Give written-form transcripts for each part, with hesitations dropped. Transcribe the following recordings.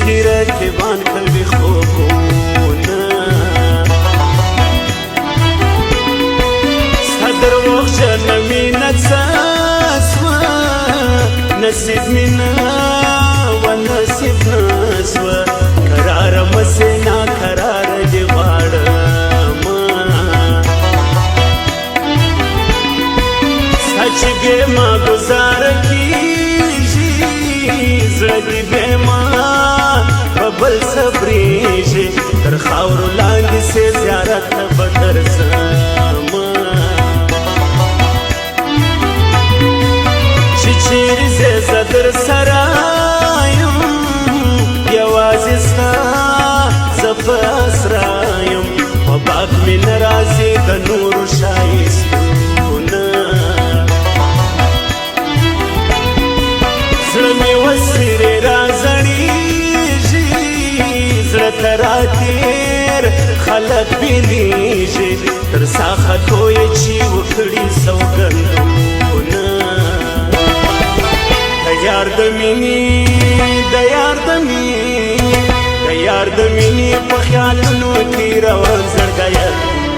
عشقی رقیبان کوي خوبونه ستا دروغجن مینه څه سوه نصیب مینه و نصیب نه سوه قراره مسې ناقراره دې غواړمه ستا چې بې ما ګزاره کېږي زړه دې بې ما په بل صبرېږي تر خاورو لاندې سې زیارت ته به درځمه چې چیرې ځې زه در سره یم یوازې ستا زه په اسره یم په باک مې نه راځي د نورو ښایستونه زړه مې وسیرې رازړېږي زړه ته راتېر خلک بېلېږي تر سا ختو یې چې وکړي سوګندونه د یار د مینې د یار د مینې د یار د مینې په خیالونو کې روان زړګیه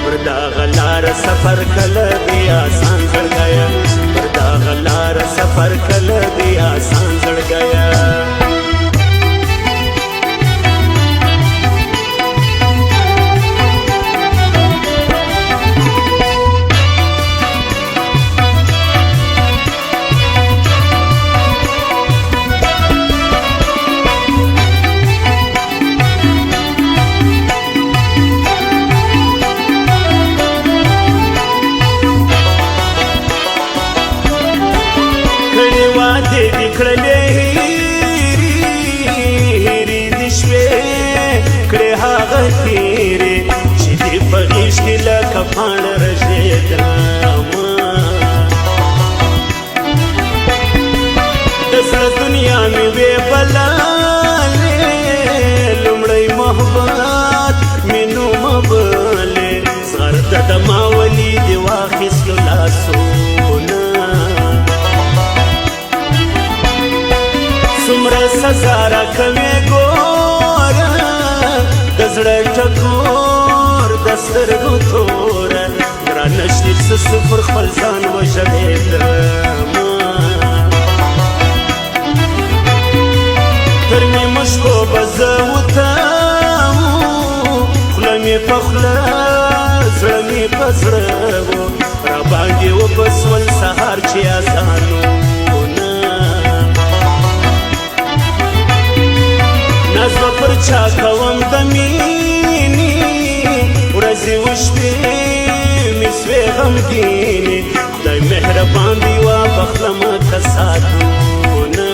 پر دغه لاره سفر کله دی آسان زړګیه پر دغه لاره سفر کله دی آسان زړګیه وعدې دې کړلې هېرې دې شوې کړې هغه تېرې چې دې په غېږ کې لکه پاڼه رژېدمه د زړه دنیا مې وې بللې لومړی محبت مې نومه بلې زغرده د ما ولي دې واخیستلو لاسونه څومره سزا راکوې ګوره د زړه ټکور د سترګو توره ګرانه شنې څه صفر خپل ځان وژړېدمه تر نیمو شپو به زه وتم خوله مې په خوله زړه مې په زړه و راباندې وبسول سهار چې اذانونه ناز به پر چا کوم د مینې ورځې وشپې مې سوې غمګینې خدای مهربان دی وبخلمه کساتونه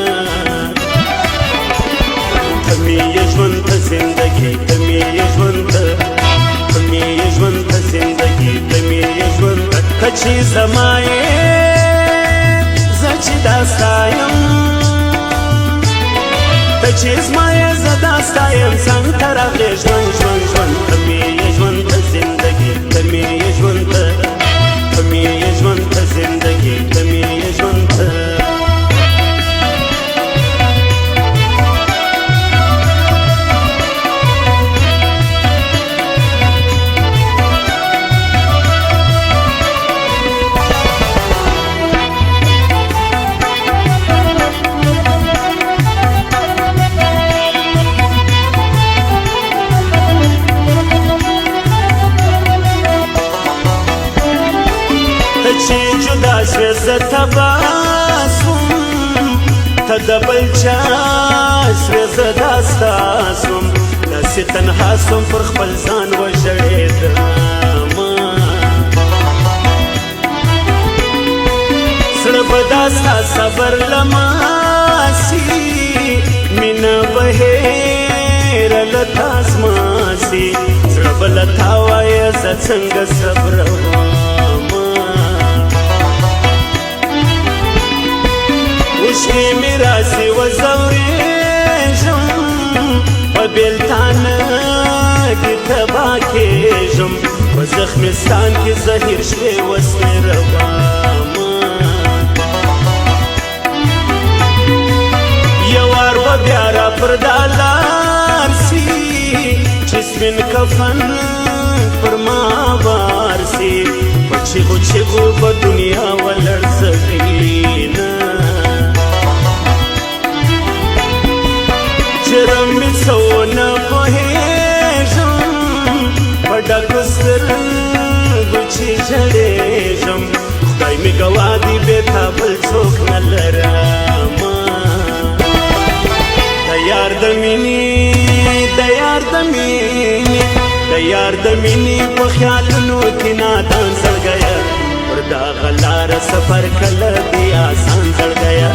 ته مې یې ژوند ته زندګي ته مې یې ژوند ته ته مې یې ژوند ته زندګي ته مې یې ژوند ته که چې زما یې زه چې دا ستا یم ته چې زما یې زه دا ستا یم څنګ ته راغلې ژوند ژوند ژوند ته مې یې ژوند ته زندګي ته مې یې ژوند ته ته مې یې ژوند ته زندګي ته مې یې ژوند ته چې جدا شوې زه تباه سوم ته د بل چا شوې زه دا ستا سوم داسې تنها سوم پر خپل ځان وژړېدمه زړه به دا ستا صبر له ماسي مینه به هېره له تا زما سي زړه به له تا وایه زه څنګه صبرومه اوښکې مې راسي وځورېږم په بېلتانه کې تباه کېږم په زخمستان کې زهیر شوې وسلې روامه یو وار به بیا را پردا لاړم سپین کفن پر ما بار سی چیغو چیغو په دنیا ولړزوینه چرم می څونه پوهېږم په ډکو سترګو چې ژړېږم خدای مې ګواه دی بې تا بل څوک نه لرمه د یار د مینې د یار د مینې د یار د مینې په خیالونو کې نادان زړګیه پر دغه لاره سفر کله دی آسان زړګیه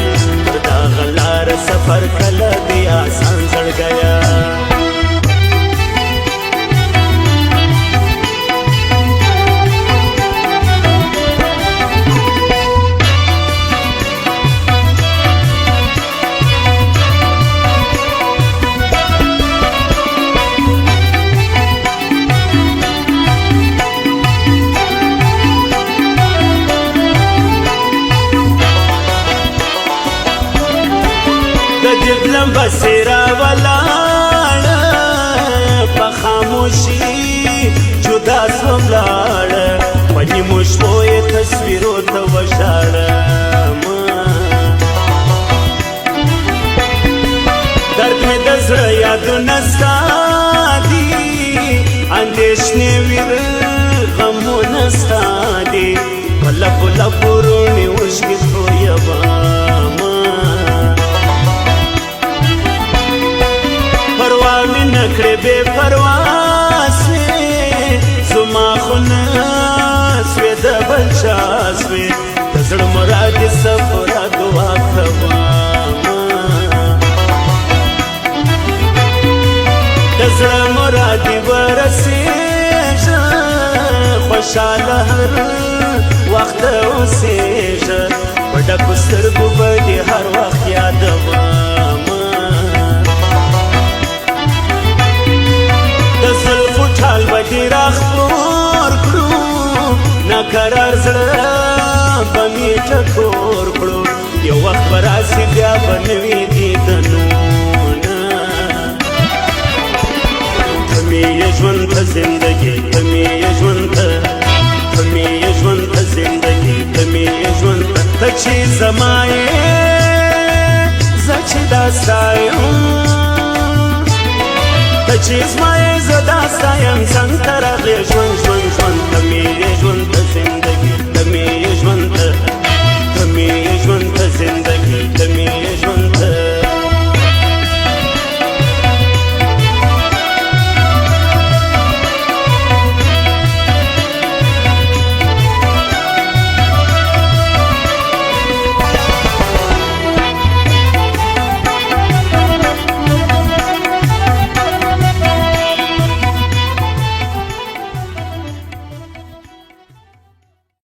پر دغه لاره سفر کله دی آسان زړګیه دبلم بسیرا ولاړه په خاموشي جدا سوم لاړه په نیمو شپو یې تصویرو ته وژاړم درد مې د زړه یادونه ستا دي اندېښنې ویر غمونه ستا دي په لپو لپو روڼې اوښکې تویومه نکړې بې پروا سوې زما خو نه سوې د بل چا سوې د زړه مراد یې صبره دعا کومه د زړه مراد یې ورسېږه خوشحاله هر وخت اوسېږه په ډکو سترګو به دې هر وخت یادومه ټال به دې راخپور کړو ناقرار زړه به مې ټکور کړو یو وخت به راسي بیا به نه وي دیدنونه ته مې یې ژوند ته زندګي ته مې یې ژوند ته ته مې یې ژوند ته زندګي ته مې یې ژوند ته ته چې زما یې زه چې دا ستا یم ته چې زما یې زه دا ستا یم څنګ ته راغلې ژوند ژوند ژوند ته مې یې ژوند ته